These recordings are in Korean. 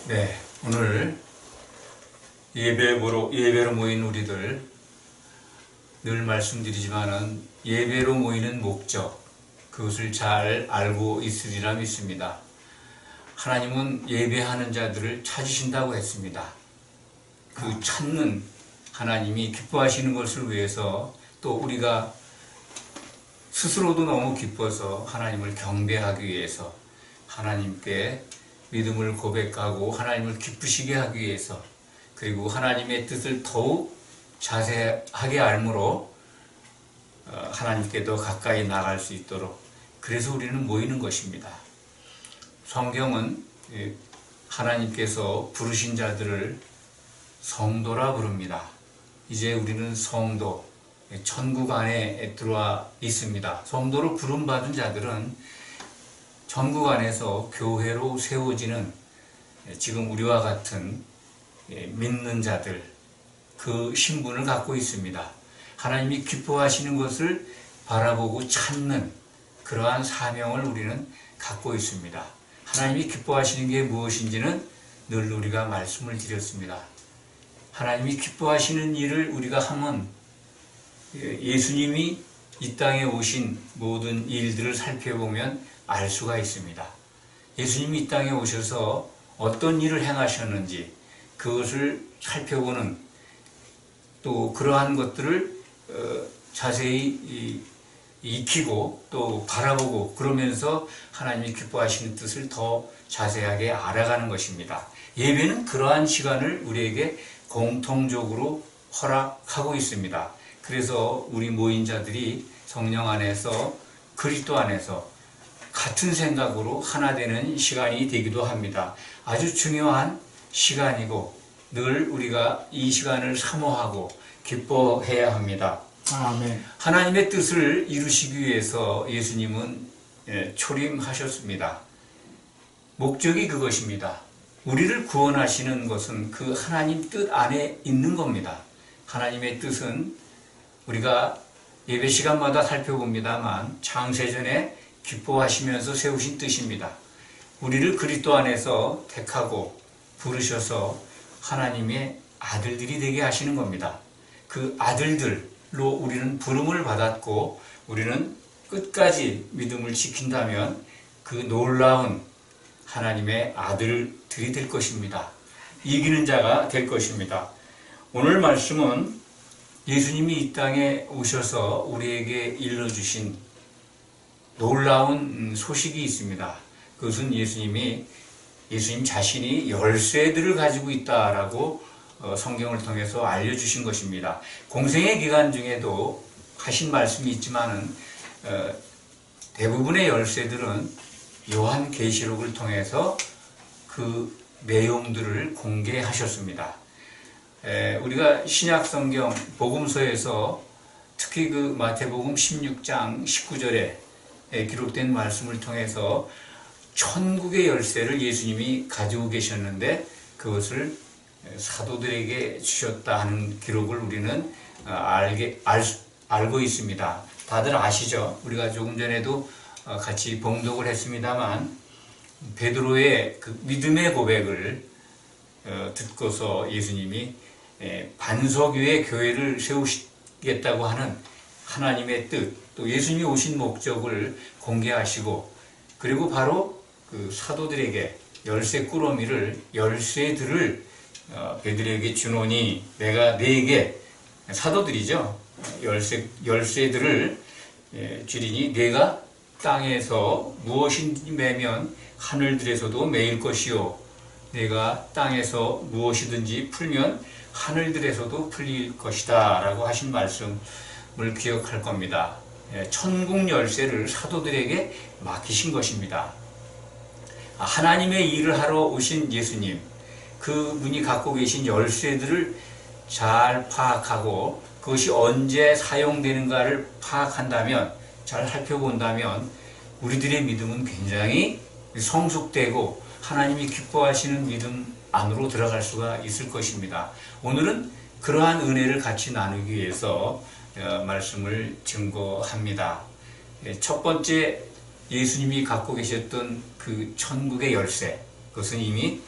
네, 오늘 예배로 모인 우리들, 늘 말씀드리지만은 예배로 모이는 목적, 그것을 잘 알고 있으리라 믿습니다. 하나님은 예배하는 자들을 찾으신다고 했습니다. 그 찾는 하나님이 기뻐하시는 것을 위해서, 또 우리가 스스로도 너무 기뻐서 하나님을 경배하기 위해서, 하나님께 믿음을 고백하고 하나님을 기쁘시게 하기 위해서, 그리고 하나님의 뜻을 더욱 자세하게 알므로 하나님께 더 가까이 나갈 수 있도록, 그래서 우리는 모이는 것입니다. 성경은 하나님께서 부르신 자들을 성도라 부릅니다. 이제 우리는 성도, 천국 안에 들어와 있습니다. 성도로 부름받은 자들은 천국 안에서 교회로 세워지는, 지금 우리와 같은 믿는 자들, 그 신분을 갖고 있습니다. 하나님이 기뻐하시는 것을 바라보고 찾는 그러한 사명을 우리는 갖고 있습니다. 하나님이 기뻐하시는 게 무엇인지는 늘 우리가 말씀을 드렸습니다. 하나님이 기뻐하시는 일을 우리가 하면, 예수님이 이 땅에 오신 모든 일들을 살펴보면 알 수가 있습니다. 예수님이 이 땅에 오셔서 어떤 일을 행하셨는지 그것을 살펴보는, 또 그러한 것들을 자세히 익히고 또 바라보고, 그러면서 하나님이 기뻐하시는 뜻을 더 자세하게 알아가는 것입니다. 예배는 그러한 시간을 우리에게 공통적으로 허락하고 있습니다. 그래서 우리 모인 자들이 성령 안에서, 그리스도 안에서 같은 생각으로 하나 되는 시간이 되기도 합니다. 아주 중요한 시간이고, 늘 우리가 이 시간을 사모하고 기뻐해야 합니다. 아멘. 하나님의 뜻을 이루시기 위해서 예수님은 초림하셨습니다. 목적이 그것입니다. 우리를 구원하시는 것은 그 하나님 뜻 안에 있는 겁니다. 하나님의 뜻은 우리가 예배 시간마다 살펴봅니다만 창세전에 기뻐하시면서 세우신 뜻입니다. 우리를 그리스도 안에서 택하고 부르셔서 하나님의 아들들이 되게 하시는 겁니다. 그 아들들로 우리는 부름을 받았고, 우리는 끝까지 믿음을 지킨다면 그 놀라운 하나님의 아들들이 될 것입니다. 이기는 자가 될 것입니다. 오늘 말씀은 예수님이 이 땅에 오셔서 우리에게 일러주신 놀라운 소식이 있습니다. 그것은 예수님 자신이 열쇠들을 가지고 있다라고 성경을 통해서 알려주신 것입니다. 공생의 기간 중에도 하신 말씀이 있지만은 대부분의 열쇠들은 요한계시록을 통해서 그 내용들을 공개하셨습니다. 우리가 신약 성경 복음서에서 특히 그 마태복음 16장 19절에 기록된 말씀을 통해서 천국의 열쇠를 예수님이 가지고 계셨는데, 그것을 사도들에게 주셨다 하는 기록을 우리는 알고 있습니다. 다들 아시죠? 우리가 조금 전에도 같이 봉독을 했습니다만, 베드로의 그 믿음의 고백을 듣고서 예수님이 반석 위에 교회를 세우시겠다고 하는 하나님의 뜻, 또 예수님이 오신 목적을 공개하시고, 그리고 바로 그 사도들에게 열쇠들을 베드로에게 주노니 내가 네게, 사도들이죠, 열쇠들을 주리니 내가 땅에서 무엇인지 매면 하늘들에서도 매일 것이요, 내가 땅에서 무엇이든지 풀면 하늘들에서도 풀릴 것이다 라고 하신 말씀을 기억할 겁니다. 천국 열쇠를 사도들에게 맡기신 것입니다. 하나님의 일을 하러 오신 예수님, 그분이 갖고 계신 열쇠들을 잘 파악하고 그것이 언제 사용되는가를 파악한다면, 잘 살펴본다면 우리들의 믿음은 굉장히 성숙되고 하나님이 기뻐하시는 믿음 안으로 들어갈 수가 있을 것입니다. 오늘은 그러한 은혜를 같이 나누기 위해서 말씀을 증거합니다. 첫 번째, 예수님이 갖고 계셨던 그 천국의 열쇠, 그것은 이미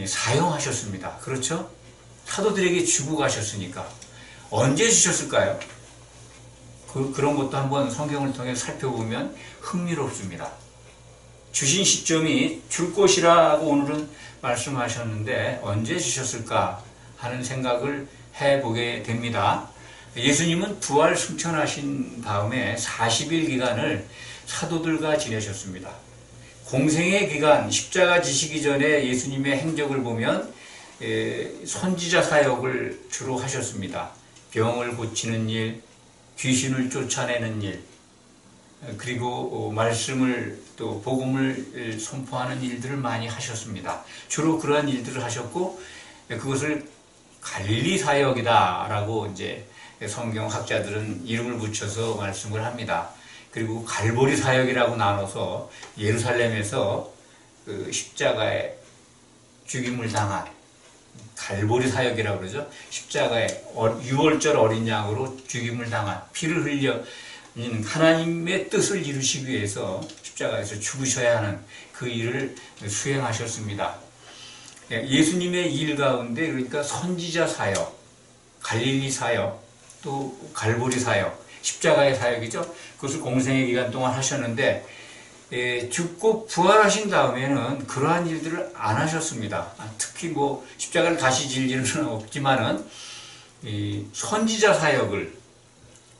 사용하셨습니다. 그렇죠? 사도들에게 주고 가셨으니까. 언제 주셨을까요? 그런 것도 한번 성경을 통해 살펴보면 흥미롭습니다. 주신 시점이 줄 것이라고 오늘은 말씀하셨는데 언제 주셨을까 하는 생각을 해보게 됩니다. 예수님은 부활 승천하신 다음에 40일 기간을 사도들과 지내셨습니다. 공생의 기간, 십자가 지시기 전에 예수님의 행적을 보면 선지자 사역을 주로 하셨습니다. 병을 고치는 일, 귀신을 쫓아내는 일, 그리고 말씀을 또 복음을 선포하는 일들을 많이 하셨습니다. 주로 그러한 일들을 하셨고 그것을 갈릴리 사역이다라고 이제 성경학자들은 이름을 붙여서 말씀을 합니다. 그리고 갈보리 사역이라고 나눠서 예루살렘에서 그 십자가에 죽임을 당한 갈보리 사역이라고 그러죠. 십자가에 유월절 어린 양으로 죽임을 당한 피를 흘려 하나님의 뜻을 이루시기 위해서 십자가에서 죽으셔야 하는 그 일을 수행하셨습니다. 예수님의 일 가운데 그러니까 선지자 사역, 갈릴리 사역, 또 갈보리 사역, 십자가의 사역이죠. 그것을 공생의 기간 동안 하셨는데 죽고 부활하신 다음에는 그러한 일들을 안 하셨습니다. 특히 뭐 십자가를 다시 질 일은 없지만은 선지자 사역을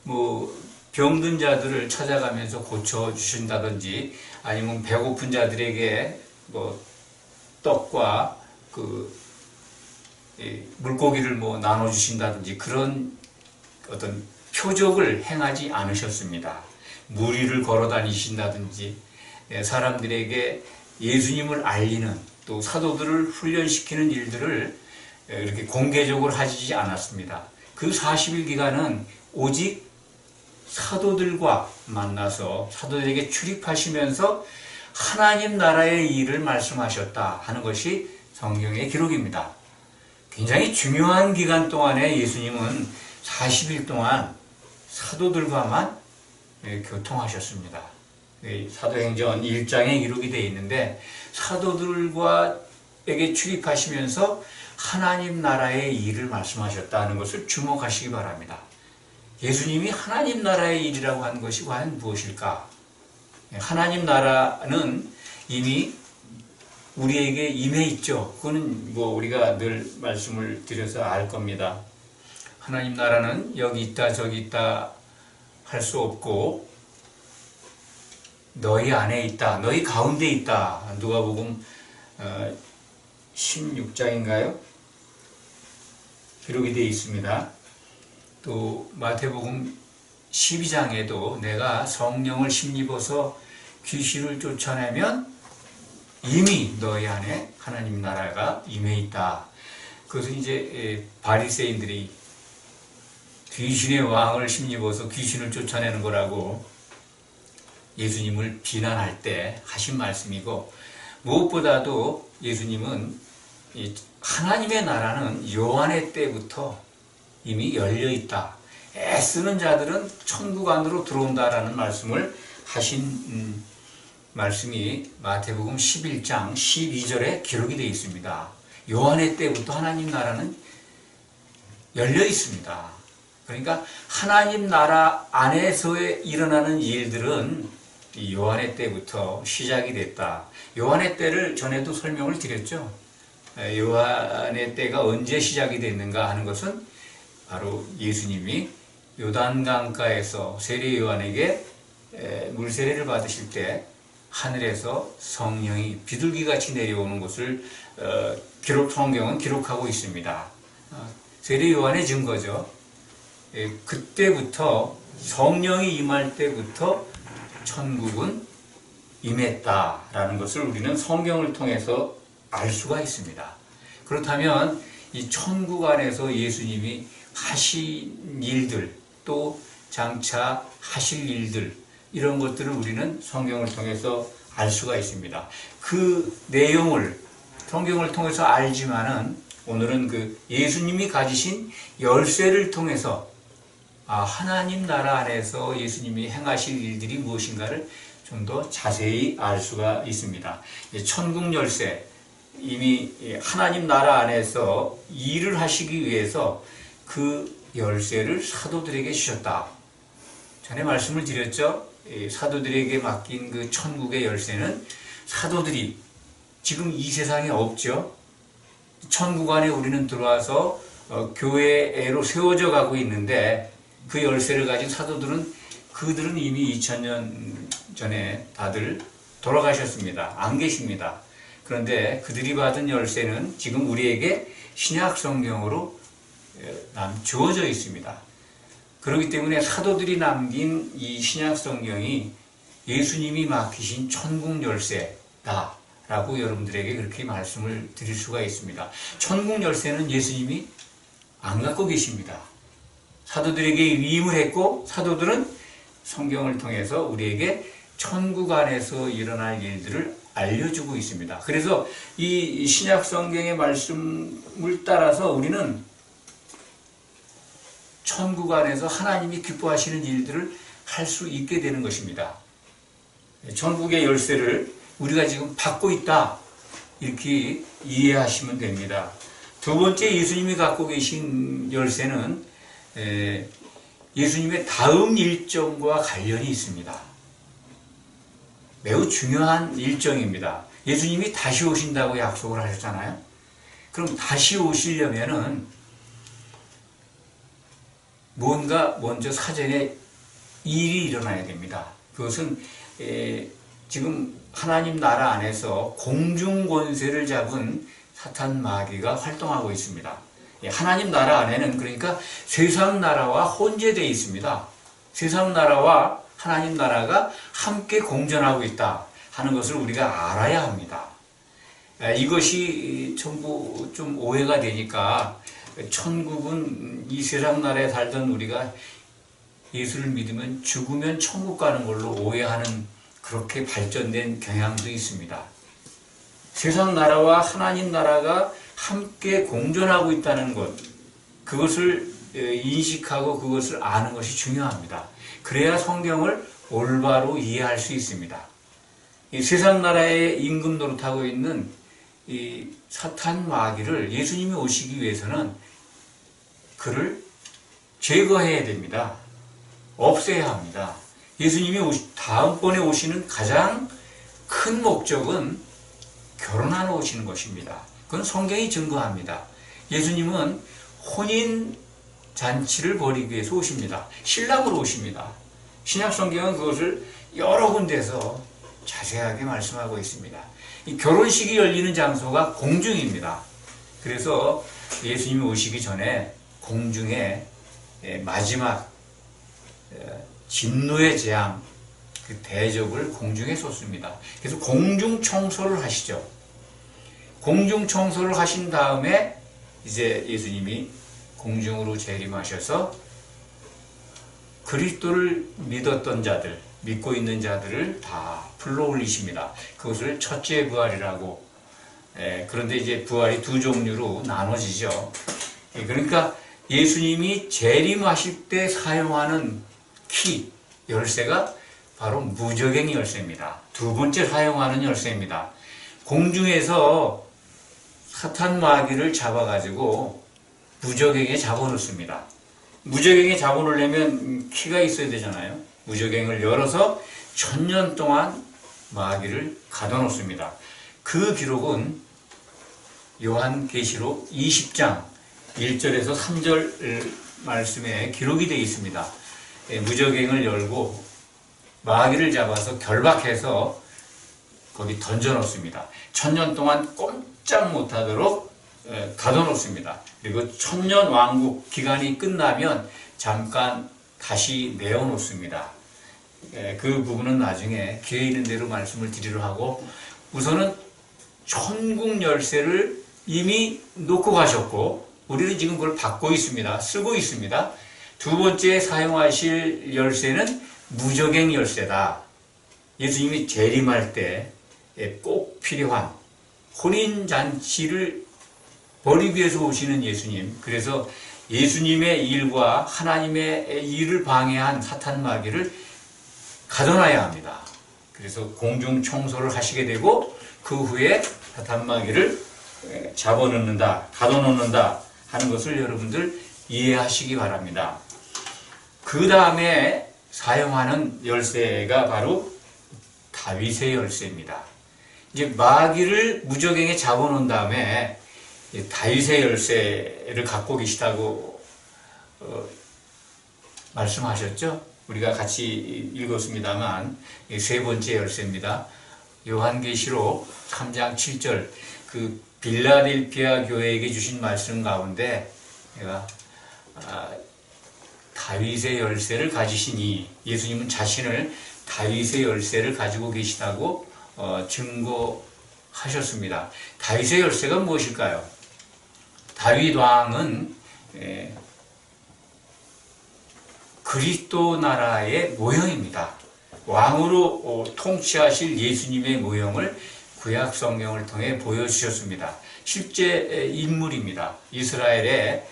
뭐 병든 자들을 찾아가면서 고쳐주신다든지 아니면 배고픈 자들에게 뭐 떡과 그 물고기를 뭐 나눠주신다든지 그런 어떤 표적을 행하지 않으셨습니다. 무리를 걸어 다니신다든지 사람들에게 예수님을 알리는 또 사도들을 훈련시키는 일들을 이렇게 공개적으로 하지 않았습니다. 그 40일 기간은 오직 사도들과 만나서 사도들에게 출입하시면서 하나님 나라의 일을 말씀하셨다 하는 것이 성경의 기록입니다. 굉장히 중요한 기간 동안에 예수님은 40일 동안 사도들과만 교통하셨습니다. 사도행전 1장에 기록이 되어 있는데 사도들과에게 출입하시면서 하나님 나라의 일을 말씀하셨다는 것을 주목하시기 바랍니다. 예수님이 하나님 나라의 일이라고 하는 것이 과연 무엇일까? 하나님 나라는 이미 우리에게 임해 있죠. 그거는 뭐 우리가 늘 말씀을 드려서 알 겁니다. 하나님 나라는 여기 있다 저기 있다 할 수 없고 너희 안에 있다, 너희 가운데 있다. 누가복음 16장인가요? 기록이 되어 있습니다. 또 마태복음 12장에도 내가 성령을 힘입어서 귀신을 쫓아내면 이미 너희 안에 하나님 나라가 임해 있다. 그것은 이제 바리새인들이 귀신의 왕을 힘입어서 귀신을 쫓아내는 거라고 예수님을 비난할 때 하신 말씀이고, 무엇보다도 예수님은 하나님의 나라는 요한의 때부터 이미 열려있다. 애쓰는 자들은 천국 안으로 들어온다라는 말씀을 하신 말씀이 마태복음 11장 12절에 기록이 되어 있습니다. 요한의 때부터 하나님 나라는 열려 있습니다. 그러니까 하나님 나라 안에서 일어나는 일들은 요한의 때부터 시작이 됐다. 요한의 때를 전에도 설명을 드렸죠. 요한의 때가 언제 시작이 됐는가 하는 것은 바로 예수님이 요단강가에서 세례 요한에게 물세례를 받으실 때 하늘에서 성령이 비둘기같이 내려오는 것을 성경은 기록하고 있습니다. 세례 요한의 증거죠. 그때부터 성령이 임할 때부터 천국은 임했다라는 것을 우리는 성경을 통해서 알 수가 있습니다. 그렇다면 이 천국 안에서 예수님이 하신 일들, 또 장차 하실 일들, 이런 것들을 우리는 성경을 통해서 알 수가 있습니다. 그 내용을 성경을 통해서 알지만은 오늘은 그 예수님이 가지신 열쇠를 통해서 하나님 나라 안에서 예수님이 행하실 일들이 무엇인가를 좀 더 자세히 알 수가 있습니다. 천국 열쇠, 이미 하나님 나라 안에서 일을 하시기 위해서 그 열쇠를 사도들에게 주셨다. 전에 말씀을 드렸죠. 사도들에게 맡긴 그 천국의 열쇠는 사도들이 지금 이 세상에 없죠. 천국 안에 우리는 들어와서 교회로 세워져 가고 있는데 그 열쇠를 가진 사도들은 그들은 이미 2000년 전에 다들 돌아가셨습니다. 안 계십니다. 그런데 그들이 받은 열쇠는 지금 우리에게 신약 성경으로 주어져 있습니다. 그렇기 때문에 사도들이 남긴 이 신약 성경이 예수님이 맡기신 천국 열쇠다 라고 여러분들에게 그렇게 말씀을 드릴 수가 있습니다. 천국 열쇠는 예수님이 안 갖고 계십니다. 사도들에게 위임을 했고 사도들은 성경을 통해서 우리에게 천국 안에서 일어날 일들을 알려주고 있습니다. 그래서 이 신약 성경의 말씀을 따라서 우리는 천국 안에서 하나님이 기뻐하시는 일들을 할 수 있게 되는 것입니다. 천국의 열쇠를 우리가 지금 받고 있다, 이렇게 이해하시면 됩니다. 두 번째, 예수님이 갖고 계신 열쇠는 예수님의 다음 일정과 관련이 있습니다. 매우 중요한 일정입니다. 예수님이 다시 오신다고 약속을 하셨잖아요. 그럼 다시 오시려면은 뭔가 먼저 사전에 일이 일어나야 됩니다. 그것은 지금 하나님 나라 안에서 공중 권세를 잡은 사탄 마귀가 활동하고 있습니다. 하나님 나라 안에는 그러니까 세상 나라와 혼재되어 있습니다. 세상 나라와 하나님 나라가 함께 공존하고 있다 하는 것을 우리가 알아야 합니다. 이것이 전부 좀 오해가 되니까 천국은 이 세상 나라에 살던 우리가 예수를 믿으면 죽으면 천국 가는 걸로 오해하는 그렇게 발전된 경향도 있습니다. 세상 나라와 하나님 나라가 함께 공존하고 있다는 것, 그것을 인식하고 그것을 아는 것이 중요합니다. 그래야 성경을 올바로 이해할 수 있습니다. 이 세상 나라의 임금 노릇하고 있는 이 사탄 마귀를 예수님이 오시기 위해서는 그를 제거해야 됩니다. 없애야 합니다. 예수님이 다음번에 오시는 가장 큰 목적은 결혼하러 오시는 것입니다. 그건 성경이 증거합니다. 예수님은 혼인 잔치를 벌이기 위해서 오십니다. 신랑으로 오십니다. 신약 성경은 그것을 여러 군데서 자세하게 말씀하고 있습니다. 이 결혼식이 열리는 장소가 공중입니다. 그래서 예수님이 오시기 전에 공중에 마지막 진노의 재앙, 그 대접을 공중에 쏟습니다. 그래서 공중 청소를 하시죠. 공중 청소를 하신 다음에 이제 예수님이 공중으로 재림하셔서 그리스도를 믿었던 자들, 믿고 있는 자들을 다 불러올리십니다. 그것을 첫째 부활이라고. 그런데 이제 부활이 두 종류로 나눠지죠. 그러니까 예수님이 재림하실 때 사용하는 키, 열쇠가 바로 무저갱 열쇠입니다. 두 번째 사용하는 열쇠입니다. 공중에서 사탄 마귀를 잡아가지고 무저갱에 잡아놓습니다. 무저갱에 잡아놓으려면 키가 있어야 되잖아요. 무저갱을 열어서 1000년 동안 마귀를 가둬놓습니다. 그 기록은 요한계시록 20장 1절에서 3절 말씀에 기록이 되어 있습니다. 무저갱을 열고 마귀를 잡아서 결박해서 거기 던져놓습니다. 1000년 동안 꼼짝 못하도록 가둬놓습니다. 그리고 1000년 왕국 기간이 끝나면 잠깐 다시 내어놓습니다. 그 부분은 나중에 기회 있는 대로 말씀을 드리려 하고, 우선은 천국 열쇠를 이미 놓고 가셨고 우리는 지금 그걸 받고 있습니다. 쓰고 있습니다. 두 번째 사용하실 열쇠는 무저갱 열쇠다. 예수님이 재림할 때 꼭 필요한 혼인잔치를 벌이기 위해서 오시는 예수님, 그래서 예수님의 일과 하나님의 일을 방해한 사탄 마귀를 가둬놔야 합니다. 그래서 공중 청소를 하시게 되고 그 후에 단마귀를 잡아놓는다, 가둬놓는다 하는 것을 여러분들 이해하시기 바랍니다. 그 다음에 사용하는 열쇠가 바로 다윗의 열쇠입니다. 이제 마귀를 무적행에 잡아놓은 다음에 다윗의 열쇠를 갖고 계시다고 말씀하셨죠? 우리가 같이 읽었습니다만 세 번째 열쇠입니다. 요한계시록 3장 7절 그 빌라델피아 교회에게 주신 말씀 가운데 내가 다윗의 열쇠를 가지시니 예수님은 자신을 다윗의 열쇠를 가지고 계시다고 증거하셨습니다. 다윗의 열쇠가 무엇일까요? 다윗 왕은 그리스도 나라의 모형입니다. 왕으로 통치하실 예수님의 모형을 구약 성경을 통해 보여주셨습니다. 실제 인물입니다. 이스라엘의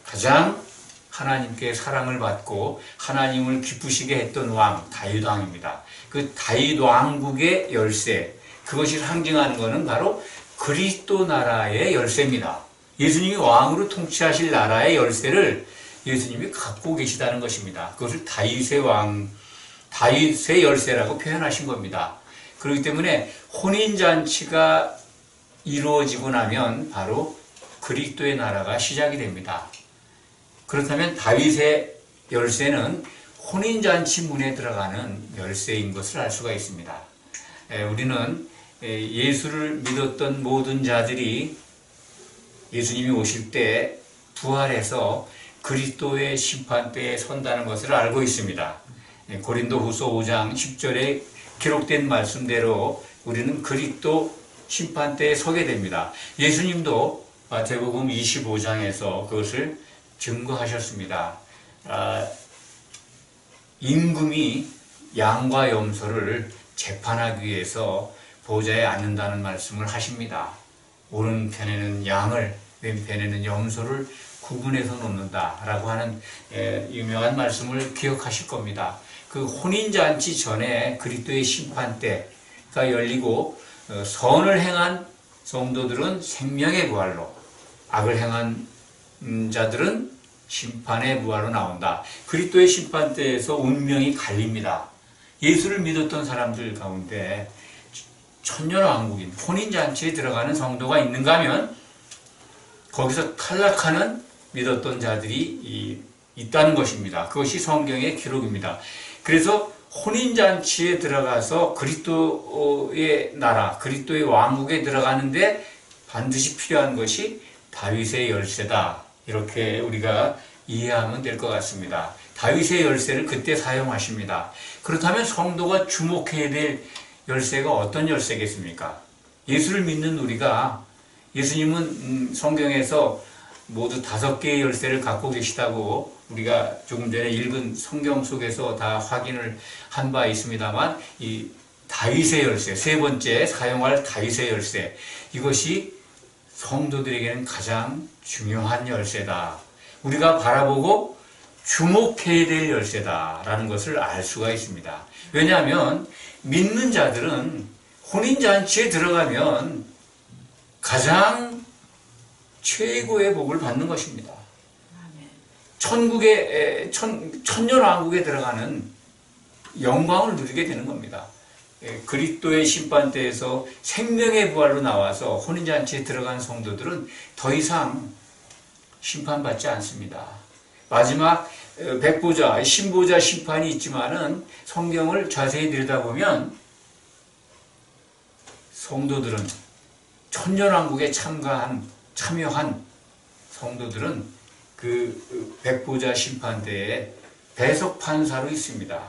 가장 하나님께 사랑을 받고 하나님을 기쁘시게 했던 왕 다윗 왕입니다. 그 다윗 왕국의 열쇠, 그것이 상징하는 것은 바로 그리스도 나라의 열쇠입니다. 예수님이 왕으로 통치하실 나라의 열쇠를 예수님이 갖고 계시다는 것입니다. 그것을 다윗의 열쇠라고 표현하신 겁니다. 그렇기 때문에 혼인잔치가 이루어지고 나면 바로 그리스도의 나라가 시작이 됩니다. 그렇다면 다윗의 열쇠는 혼인잔치 문에 들어가는 열쇠인 것을 알 수가 있습니다. 우리는 예수를 믿었던 모든 자들이 예수님이 오실 때 부활해서 그리스도의 심판대에 선다는 것을 알고 있습니다. 고린도후서 5장 10절에 기록된 말씀대로 우리는 그리스도 심판대에 서게 됩니다. 예수님도 마태복음 25장에서 그것을 증거하셨습니다. 임금이 양과 염소를 재판하기 위해서 보좌에 앉는다는 말씀을 하십니다. 오른편에는 양을, 왼편에는 염소를 구분해서 놓는다라고 하는 유명한 말씀을 기억하실 겁니다. 그 혼인잔치 전에 그리스도의 심판대가 열리고 선을 행한 성도들은 생명의 부활로, 악을 행한 자들은 심판의 부활로 나온다. 그리스도의 심판대에서 운명이 갈립니다. 예수를 믿었던 사람들 가운데 천년왕국인 혼인잔치에 들어가는 성도가 있는가 하면 거기서 탈락하는 믿었던 자들이 있다는 것입니다. 그것이 성경의 기록입니다. 그래서 혼인잔치에 들어가서 그리스도의 나라, 그리스도의 왕국에 들어가는데 반드시 필요한 것이 다윗의 열쇠다. 이렇게 우리가 이해하면 될 것 같습니다. 다윗의 열쇠를 그때 사용하십니다. 그렇다면 성도가 주목해야 될 열쇠가 어떤 열쇠겠습니까? 예수를 믿는 우리가, 예수님은 성경에서 모두 5개의 열쇠를 갖고 계시다고 우리가 조금 전에 읽은 성경 속에서 다 확인을 한 바 있습니다만, 이 다윗의 열쇠, 세 번째 사용할 다윗의 열쇠, 이것이 성도들에게는 가장 중요한 열쇠다. 우리가 바라보고 주목해야 될 열쇠다라는 것을 알 수가 있습니다. 왜냐하면 믿는 자들은 혼인잔치에 들어가면 가장 최고의 복을 받는 것입니다. 천국의 천년왕국에 들어가는 영광을 누리게 되는 겁니다. 그리스도의 심판대에서 생명의 부활로 나와서 혼인잔치에 들어간 성도들은 더 이상 심판받지 않습니다. 마지막 백보자, 신보자 심판이 있지만은 성경을 자세히 들여다보면 성도들은 천년왕국에 참여한 성도들은 그 백보자 심판대에 배석판사로 있습니다.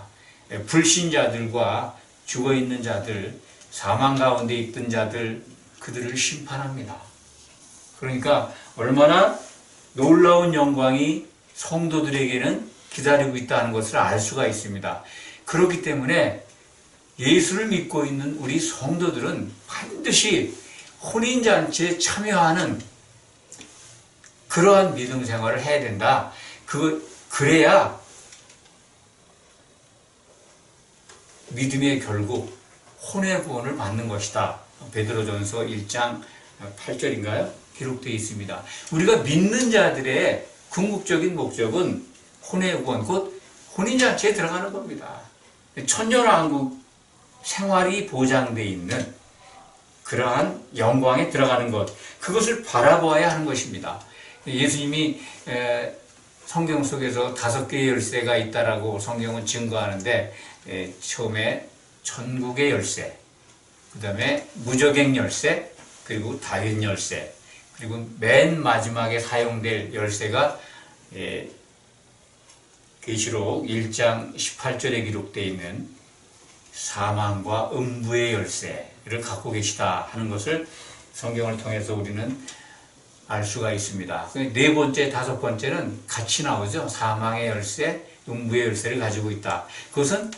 불신자들과 죽어있는 자들, 사망 가운데 있던 자들, 그들을 심판합니다. 그러니까 얼마나 놀라운 영광이 성도들에게는 기다리고 있다는 것을 알 수가 있습니다. 그렇기 때문에 예수를 믿고 있는 우리 성도들은 반드시 혼인잔치에 참여하는 그러한 믿음 생활을 해야 된다. 그래야 믿음의 결국 혼의 구원을 받는 것이다. 베드로전서 1장 8절인가요? 기록되어 있습니다. 우리가 믿는 자들의 궁극적인 목적은 혼의 구원, 곧 혼인잔치에 들어가는 겁니다. 천년왕국 생활이 보장되어 있는 그러한 영광에 들어가는 것, 그것을 바라보아야 하는 것입니다. 예수님이 성경 속에서 5개의 열쇠가 있다라고 성경은 증거하는데, 처음에 천국의 열쇠, 그 다음에 무저갱 열쇠, 그리고 다윗 열쇠, 그리고 맨 마지막에 사용될 열쇠가 계시록 1장 18절에 기록되어 있는 사망과 음부의 열쇠를 갖고 계시다 하는 것을 성경을 통해서 우리는 알 수가 있습니다. 네 번째, 다섯 번째는 같이 나오죠. 사망의 열쇠, 음부의 열쇠를 가지고 있다. 그것은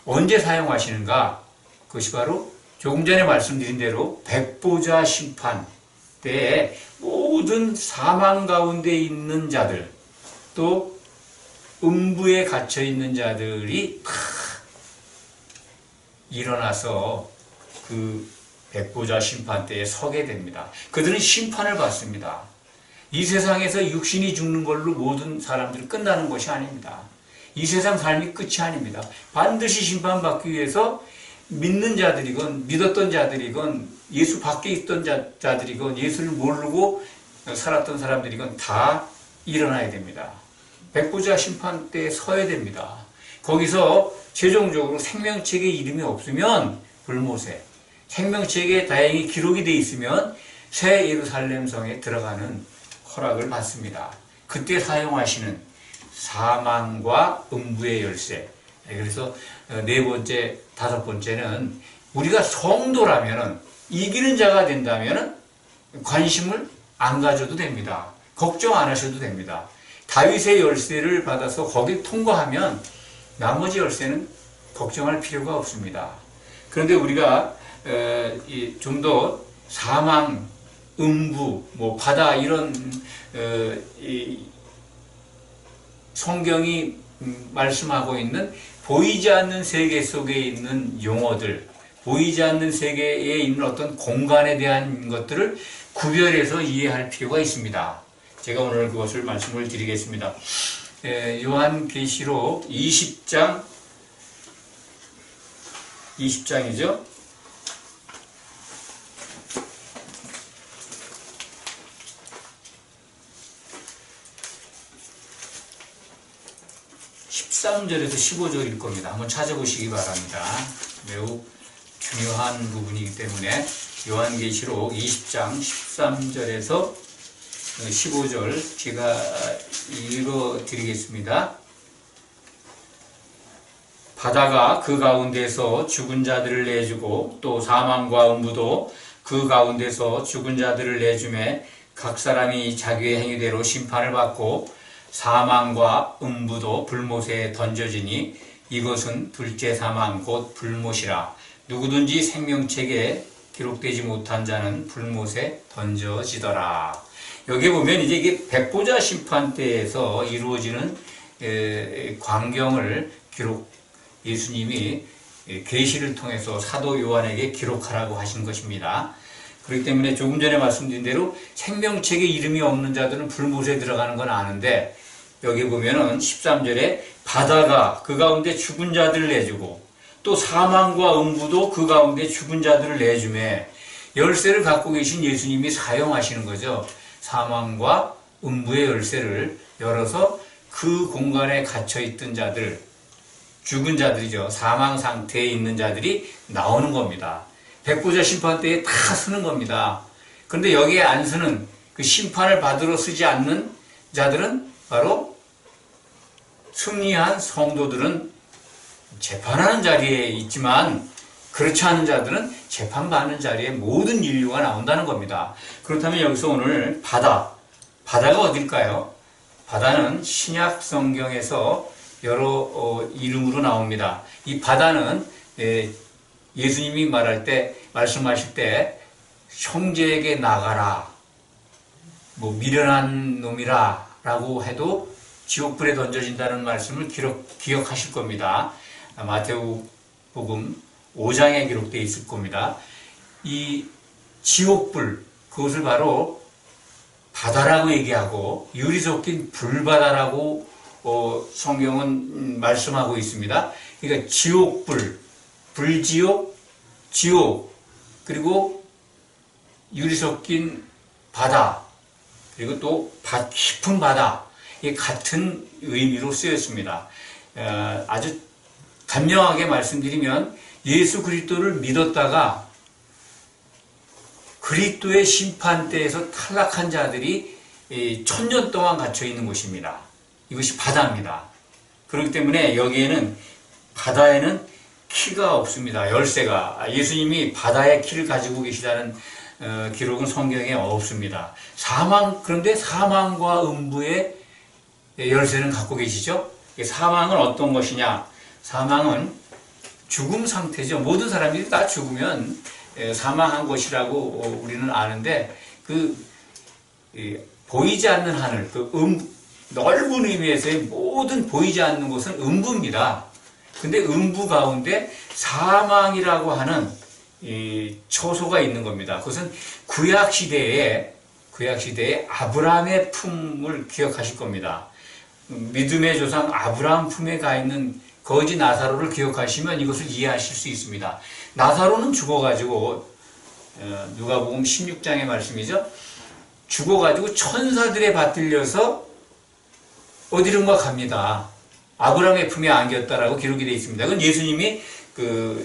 언제 사용하시는가? 그것이 바로 조금 전에 말씀드린 대로 백보자 심판 때에 모든 사망 가운데 있는 자들, 또 음부에 갇혀 있는 자들이 다 일어나서 그 백보자 심판 때에 서게 됩니다. 그들은 심판을 받습니다. 이 세상에서 육신이 죽는 걸로 모든 사람들이 끝나는 것이 아닙니다. 이 세상 삶이 끝이 아닙니다. 반드시 심판받기 위해서 믿는 자들이건 믿었던 자들이건 예수 밖에 있던 자들이건 예수를 모르고 살았던 사람들이건 다 일어나야 됩니다. 백보자 심판 때에 서야 됩니다. 거기서 최종적으로 생명책에 이름이 없으면 불모세, 생명책에 다행히 기록이 되어 있으면 새 예루살렘 성에 들어가는 허락을 받습니다. 그때 사용하시는 사망과 음부의 열쇠. 그래서 네 번째, 다섯 번째는 우리가 성도라면, 이기는 자가 된다면 관심을 안 가져도 됩니다. 걱정 안 하셔도 됩니다. 다윗의 열쇠를 받아서 거기 통과하면 나머지 열쇠는 걱정할 필요가 없습니다. 그런데 우리가 좀 더 사망, 음부, 바다 이런 성경이 말씀하고 있는 보이지 않는 세계 속에 있는 용어들, 보이지 않는 세계에 있는 어떤 공간에 대한 것들을 구별해서 이해할 필요가 있습니다. 제가 오늘 그것을 말씀을 드리겠습니다. 요한계시록 20장이죠. 13절에서 15절일 겁니다. 한번 찾아보시기 바랍니다. 매우 중요한 부분이기 때문에 요한계시록 20장 13절에서 15절 제가 읽어드리겠습니다. 바다가 그 가운데서 죽은 자들을 내주고 또 사망과 음부도 그 가운데서 죽은 자들을 내주매 각 사람이 자기의 행위대로 심판을 받고 사망과 음부도 불못에 던져지니 이것은 둘째 사망 곧 불못이라. 누구든지 생명책에 기록되지 못한 자는 불못에 던져지더라. 여기 보면 이제 이게 백보자 심판 때에서 이루어지는 광경을 예수님이 계시를 통해서 사도 요한에게 기록하라고 하신 것입니다. 그렇기 때문에 조금 전에 말씀드린 대로 생명책에 이름이 없는 자들은 불못에 들어가는 건 아는데, 여기 보면은 13절에 바다가 그 가운데 죽은 자들을 내주고 또 사망과 음부도 그 가운데 죽은 자들을 내주매, 열쇠를 갖고 계신 예수님이 사용하시는 거죠. 사망과 음부의 열쇠를 열어서 그 공간에 갇혀있던 자들, 죽은 자들이죠. 사망 상태에 있는 자들이 나오는 겁니다. 백보자 심판 때에 다 쓰는 겁니다. 그런데 여기에 안 쓰는, 그 심판을 받으러 쓰지 않는 자들은 바로 승리한 성도들은 재판하는 자리에 있지만, 그렇지 않은 자들은 재판받는 자리에 모든 인류가 나온다는 겁니다. 그렇다면 여기서 오늘 바다가 어딜까요? 바다는 신약 성경에서 여러 이름으로 나옵니다. 이 바다는 예수님이 말씀하실 때 형제에게 나가라, 미련한 놈이라 라고 해도 지옥불에 던져진다는 말씀을 기억하실 겁니다. 마태복음 5장에 기록되어 있을 겁니다. 이 지옥불, 그것을 바로 바다라고 얘기하고 유리 섞인 불바다라고 성경은 말씀하고 있습니다. 그러니까 지옥불, 불지옥, 지옥, 그리고 유리 섞인 바다, 그리고 또 깊은 바다, 이게 같은 의미로 쓰였습니다. 아주 단명하게 말씀드리면 예수 그리스도를 믿었다가 그리스도의 심판대에서 탈락한 자들이 1000년 동안 갇혀 있는 곳입니다. 이것이 바다입니다. 그렇기 때문에 여기에는 바다에는 키가 없습니다. 열쇠가. 예수님이 바다의 키를 가지고 계시다는 기록은 성경에 없습니다. 그런데 사망과 음부의 열쇠는 갖고 계시죠? 사망은 어떤 것이냐? 사망은 죽음 상태죠. 모든 사람들이 다 죽으면 사망한 것이라고 우리는 아는데, 보이지 않는 하늘, 넓은 의미에서의 모든 보이지 않는 곳은 음부입니다. 근데 음부 가운데 사망이라고 하는 처소가 있는 겁니다. 그것은 구약시대에 아브라함의 품을 기억하실 겁니다. 믿음의 조상 아브라함 품에 가 있는 거지 나사로를 기억하시면 이것을 이해하실 수 있습니다. 나사로는 죽어가지고, 누가복음 16장의 말씀이죠. 죽어가지고 천사들에 받들려서 어디론가 갑니다. 아브라함의 품에 안겼다라고 기록이 되어 있습니다. 그건 예수님이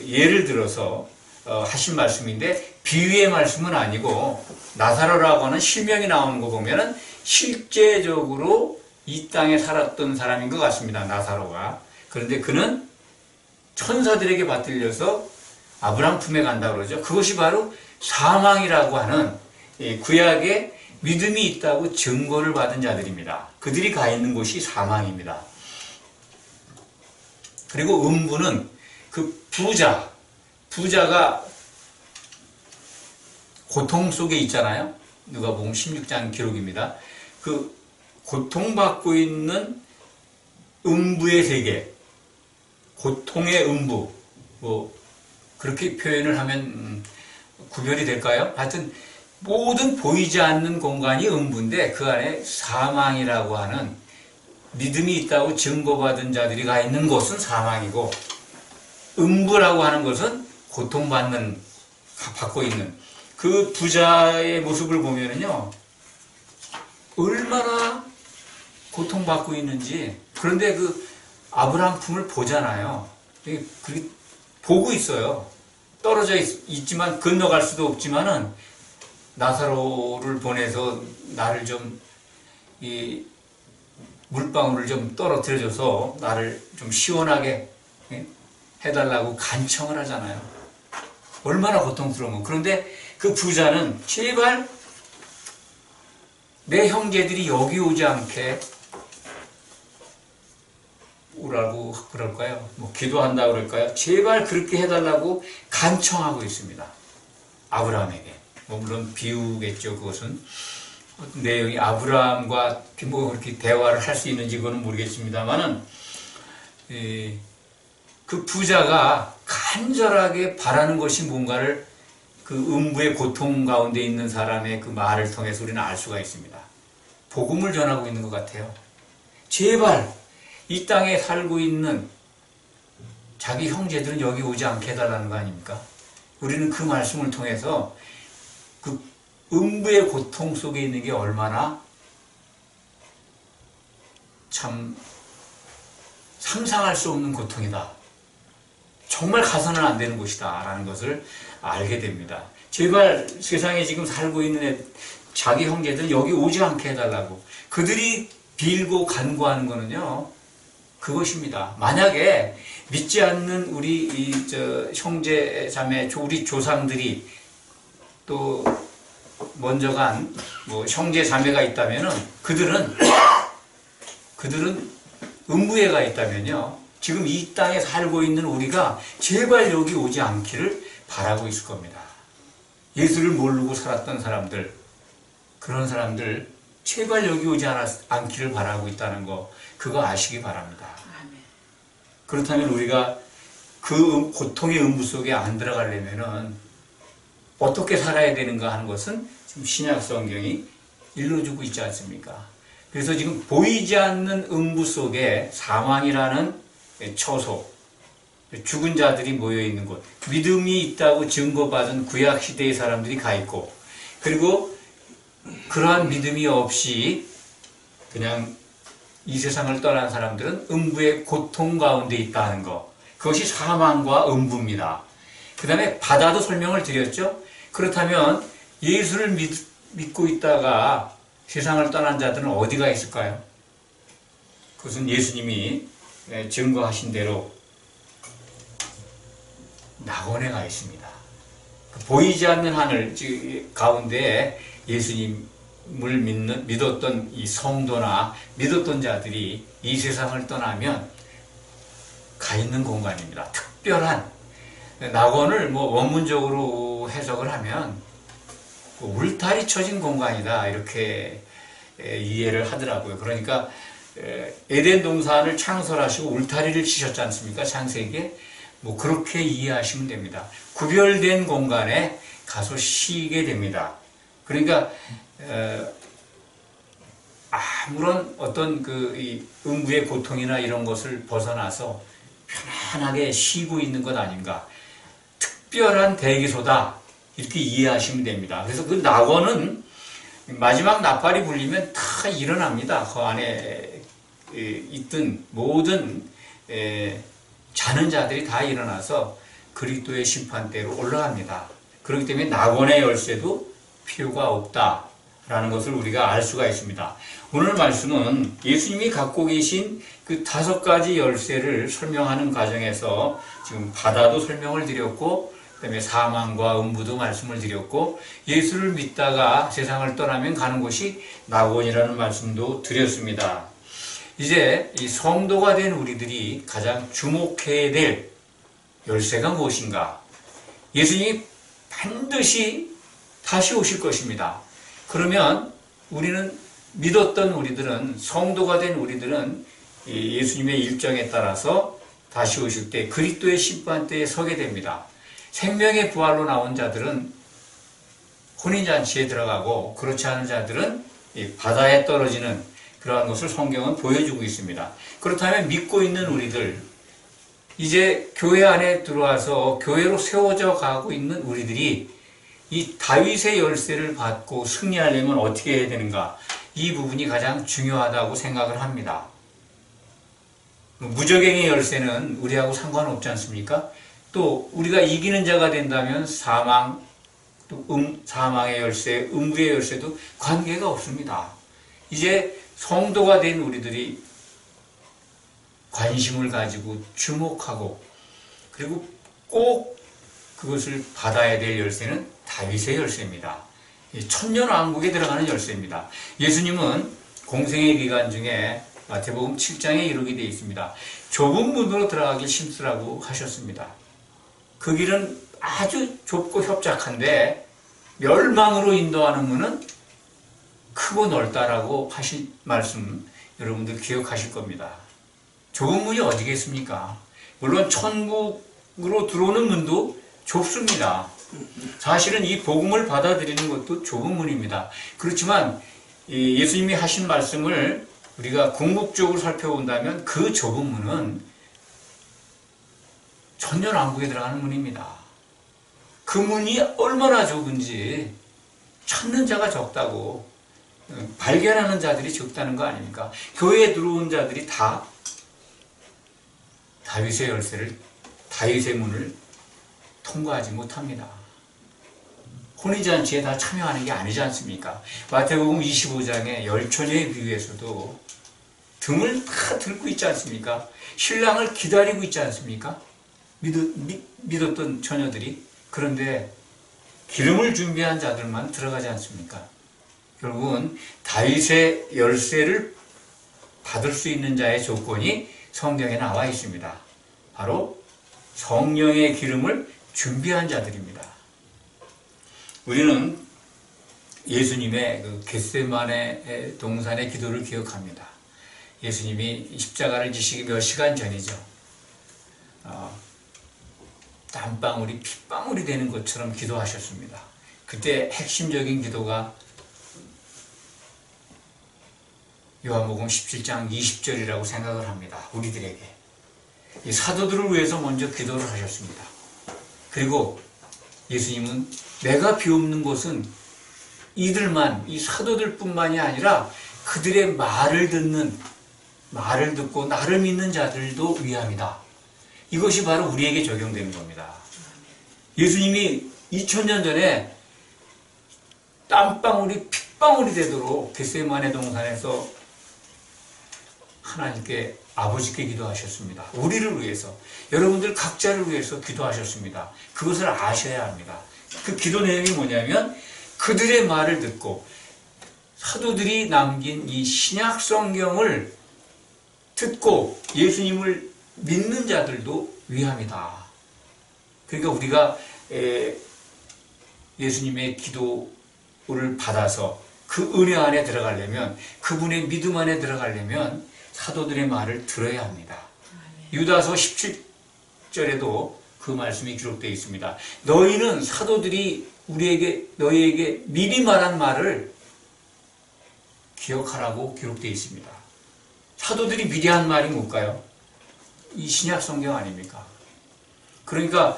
예를 들어서 하신 말씀인데, 비유의 말씀은 아니고, 나사로라고 하는 실명이 나오는 거 보면은 실제적으로 이 땅에 살았던 사람인 것 같습니다. 나사로가. 그런데 그는 천사들에게 받들려서 아브라함 품에 간다고 그러죠. 그것이 바로 사망이라고 하는 구약에 믿음이 있다고 증거를 받은 자들입니다. 그들이 가 있는 곳이 사망입니다. 그리고 음부는 부자가 고통 속에 있잖아요. 누가복음 16장 기록입니다. 고통받고 있는 음부의 세계, 고통의 음부, 그렇게 표현을 하면 구별이 될까요? 하여튼 모든 보이지 않는 공간이 음부인데 그 안에 사망이라고 하는 믿음이 있다고 증거받은 자들이 가 있는 곳은 사망이고, 음부라고 하는 것은 받고 있는 그 부자의 모습을 보면은요, 얼마나 고통받고 있는지. 그런데 아브라함 품을 보잖아요. 보고 있어요. 떨어져 있지만 건너갈 수도 없지만은 나사로를 보내서 나를 좀 물방울을 좀 떨어뜨려줘서 나를 좀 시원하게 해달라고 간청을 하잖아요. 얼마나 고통스러운. 그런데 그 부자는 제발 내 형제들이 여기 오지 않게 오라고 그럴까요? 기도한다고 그럴까요? 제발 그렇게 해달라고 간청하고 있습니다. 아브라함에게. 물론 비유겠죠, 그것은. 내용이 아브라함과 그렇게 대화를 할 수 있는지 그거는 모르겠습니다만은, 그 부자가 간절하게 바라는 것이 뭔가를 음부의 고통 가운데 있는 사람의 그 말을 통해서 우리는 알 수가 있습니다. 복음을 전하고 있는 것 같아요. 제발 이 땅에 살고 있는 자기 형제들은 여기 오지 않게 해달라는 거 아닙니까? 우리는 그 말씀을 통해서 음부의 고통 속에 있는 게 얼마나 참 상상할 수 없는 고통이다. 정말 가서는 안 되는 곳이다 라는 것을 알게 됩니다. 제발 세상에 지금 살고 있는 자기 형제들 여기 오지 않게 해달라고. 그들이 빌고 간구하는 거는요, 그것입니다. 만약에 믿지 않는 우리 형제 자매, 우리 조상들이 또 먼저 간 형제 자매가 있다면은 그들은 음부에 가 있다면요, 지금 이 땅에 살고 있는 우리가 제발 여기 오지 않기를 바라고 있을 겁니다. 예수를 모르고 살았던 사람들, 그런 사람들 제발 여기 오지 않기를 바라고 있다는 거, 그거 아시기 바랍니다. 그렇다면 우리가 그 고통의 음부 속에 안 들어가려면은 어떻게 살아야 되는가 하는 것은 지금 신약 성경이 일러주고 있지 않습니까? 그래서 지금 보이지 않는 음부 속에 사망이라는 처소, 죽은 자들이 모여 있는 곳, 믿음이 있다고 증거받은 구약 시대의 사람들이 가 있고, 그리고 그러한 믿음이 없이 그냥 이 세상을 떠난 사람들은 음부의 고통 가운데 있다는 것, 그것이 사망과 음부입니다. 그 다음에 바다도 설명을 드렸죠. 그렇다면 예수를 믿고 있다가 세상을 떠난 자들은 어디가 있을까요? 그것은 예수님이 증거하신 대로 낙원에 가 있습니다. 보이지 않는 하늘 가운데 예수님을 믿었던 이 성도나 믿었던 자들이 이 세상을 떠나면 가 있는 공간입니다. 특별한 낙원을 원문적으로 해석을 하면 울타리 쳐진 공간이다 이렇게 이해를 하더라고요. 그러니까 에덴 동산을 창설하시고 울타리를 치셨지 않습니까? 창세기에 그렇게 이해하시면 됩니다. 구별된 공간에 가서 쉬게 됩니다. 그러니까 아무런 어떤 이 음부의 고통이나 이런 것을 벗어나서 편안하게 쉬고 있는 것 아닌가. 특별한 대기소다 이렇게 이해하시면 됩니다. 그래서 그 낙원은 마지막 나팔이 불리면 다 일어납니다. 그 안에 있던 모든 자는 자들이 다 일어나서 그리스도의 심판대로 올라갑니다. 그렇기 때문에 낙원의 열쇠도 필요가 없다라는 것을 우리가 알 수가 있습니다. 오늘 말씀은 예수님이 갖고 계신 그 5가지 열쇠를 설명하는 과정에서 지금 바다도 설명을 드렸고, 그 다음에 사망과 음부도 말씀을 드렸고, 예수를 믿다가 세상을 떠나면 가는 곳이 낙원이라는 말씀도 드렸습니다. 이제 이 성도가 된 우리들이 가장 주목해야 될 열쇠가 무엇인가? 예수님이 반드시 다시 오실 것입니다. 그러면 믿었던 우리들은, 성도가 된 우리들은 예수님의 일정에 따라서 다시 오실 때 그리스도의 심판대에 서게 됩니다. 생명의 부활로 나온 자들은 혼인잔치에 들어가고, 그렇지 않은 자들은 바다에 떨어지는 그러한 것을 성경은 보여주고 있습니다. 그렇다면 믿고 있는 우리들, 이제 교회 안에 들어와서 교회로 세워져 가고 있는 우리들이 이 다윗의 열쇠를 받고 승리하려면 어떻게 해야 되는가? 이 부분이 가장 중요하다고 생각을 합니다. 무적행의 열쇠는 우리하고 상관없지 않습니까? 또 우리가 이기는 자가 된다면 사망, 또 사망의 열쇠, 음부의 열쇠도 관계가 없습니다. 이제 성도가 된 우리들이 관심을 가지고 주목하고, 그리고 꼭 그것을 받아야 될 열쇠는 다윗의 열쇠입니다. 천년왕국에 들어가는 열쇠입니다. 예수님은 공생의 기간 중에 마태복음 7장에 이르게 되어 있습니다. 좁은 문으로 들어가기 힘쓰라고 하셨습니다. 그 길은 아주 좁고 협착한데 멸망으로 인도하는 문은 크고 넓다라고 하신 말씀 여러분들 기억하실 겁니다. 좁은 문이 어디겠습니까? 물론 천국으로 들어오는 문도 좁습니다. 사실은 이 복음을 받아들이는 것도 좁은 문입니다. 그렇지만 예수님이 하신 말씀을 우리가 궁극적으로 살펴본다면 그 좁은 문은 천년왕국에 들어가는 문입니다. 그 문이 얼마나 좁은지 찾는 자가 적다고, 발견하는 자들이 적다는 거 아닙니까? 교회에 들어온 자들이 다 다윗의 열쇠를, 다윗의 문을 통과하지 못합니다. 혼인잔치에 다 참여하는 게 아니지 않습니까? 마태복음 25장의 열처녀의 비유에서도 등을 다 들고 있지 않습니까? 신랑을 기다리고 있지 않습니까? 믿었던 처녀들이. 그런데 기름을 준비한 자들만 들어가지 않습니까? 결국은 다윗의 열쇠를 받을 수 있는 자의 조건이 성경에 나와 있습니다. 바로 성령의 기름을 준비한 자들입니다. 우리는 예수님의 그 겟세마네 동산의 기도를 기억합니다. 예수님이 십자가를 지시기 몇 시간 전이죠. 땀방울이 핏방울이 되는 것처럼 기도하셨습니다. 그때 핵심적인 기도가 요한복음 17장 20절이라고 생각을 합니다. 우리들에게. 이 사도들을 위해서 먼저 기도를 하셨습니다. 그리고 예수님은 내가 비옵는 곳은 이들만, 이 사도들뿐만이 아니라 그들의 말을 듣고 나를 믿는 자들도 위함이다. 이것이 바로 우리에게 적용되는 겁니다. 예수님이 2000년 전에 땀방울이 핏방울이 되도록 겟세마네 동산에서 하나님께 아버지께 기도하셨습니다. 우리를 위해서, 여러분들 각자를 위해서 기도하셨습니다. 그것을 아셔야 합니다. 그 기도 내용이 뭐냐면 그들의 말을 듣고 사도들이 남긴 이 신약 성경을 듣고 예수님을 믿는 자들도 위함이다. 그러니까 우리가 예수님의 기도를 받아서 그 은혜 안에 들어가려면, 그분의 믿음 안에 들어가려면 사도들의 말을 들어야 합니다. 유다서 17절에도 그 말씀이 기록되어 있습니다. 너희는 사도들이 너희에게 미리 말한 말을 기억하라고 기록되어 있습니다. 사도들이 미리 한 말이 뭘까요? 이 신약 성경 아닙니까? 그러니까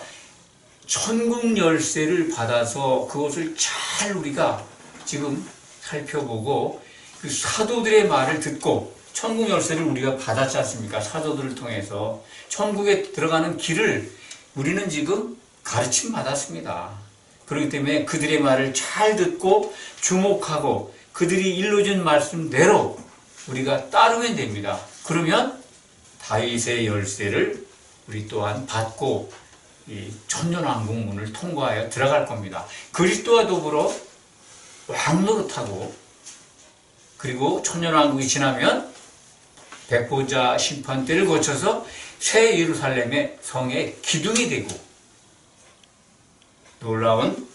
천국 열쇠를 받아서 그것을 잘 우리가 지금 살펴보고 그 사도들의 말을 듣고 천국 열쇠를 우리가 받았지 않습니까? 사도들을 통해서 천국에 들어가는 길을 우리는 지금 가르침 받았습니다. 그렇기 때문에 그들의 말을 잘 듣고 주목하고 그들이 일러준 말씀대로 우리가 따르면 됩니다. 그러면 다윗의 열쇠를 우리 또한 받고 이 천년왕국 문을 통과하여 들어갈 겁니다. 그리스도와 더불어 왕노릇하고, 그리고 천년왕국이 지나면 백보자 심판 때를 거쳐서 새 예루살렘의 성의 기둥이 되고 놀라운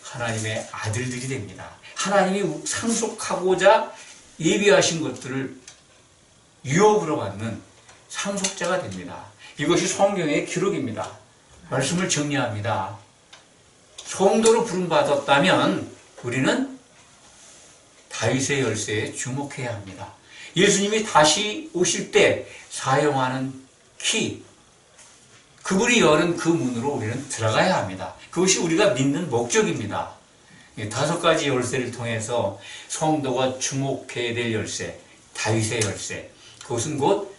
하나님의 아들들이 됩니다. 하나님이 상속하고자 예비하신 것들을 유업으로 받는 상속자가 됩니다. 이것이 성경의 기록입니다. 말씀을 정리합니다. 성도로 부름받았다면 우리는 다윗의 열쇠에 주목해야 합니다. 예수님이 다시 오실 때 사용하는 키, 그분이 여는 그 문으로 우리는 들어가야 합니다. 그것이 우리가 믿는 목적입니다. 5가지 열쇠를 통해서 성도가 주목해야 될 열쇠, 다윗의 열쇠, 그것은 곧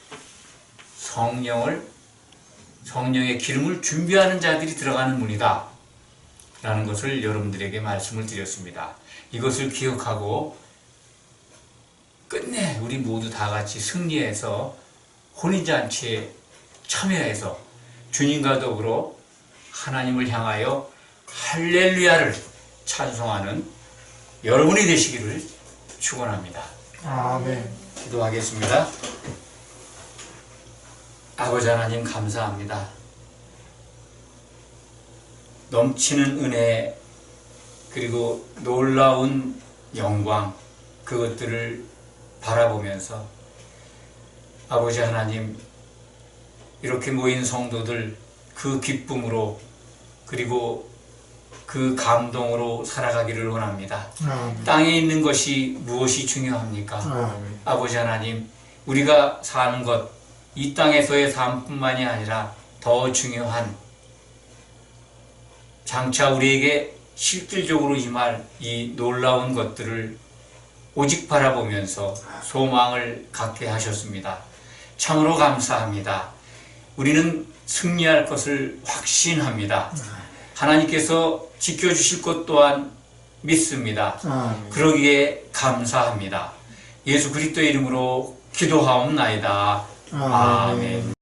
성령의 기름을 준비하는 자들이 들어가는 문이다 라는 것을 여러분들에게 말씀을 드렸습니다. 이것을 기억하고 끝내 우리 모두 다 같이 승리해서 혼인잔치에 참여해서 주님과 더불어 하나님을 향하여 할렐루야를 찬송하는 여러분이 되시기를 축원합니다. 아멘. 기도하겠습니다. 아버지 하나님 감사합니다. 넘치는 은혜 그리고 놀라운 영광, 그것들을 바라보면서 아버지 하나님, 이렇게 모인 성도들 그 기쁨으로 그리고 그 감동으로 살아가기를 원합니다. 땅에 있는 것이 무엇이 중요합니까? 아버지 하나님, 우리가 사는 것, 이 땅에서의 삶뿐만이 아니라 더 중요한, 장차 우리에게 실질적으로 임할 이 놀라운 것들을 오직 바라보면서 소망을 갖게 하셨습니다. 참으로 감사합니다. 우리는 승리할 것을 확신합니다. 하나님께서 지켜주실 것 또한 믿습니다. 그러기에 감사합니다. 예수 그리스도의 이름으로 기도하옵나이다. 아멘.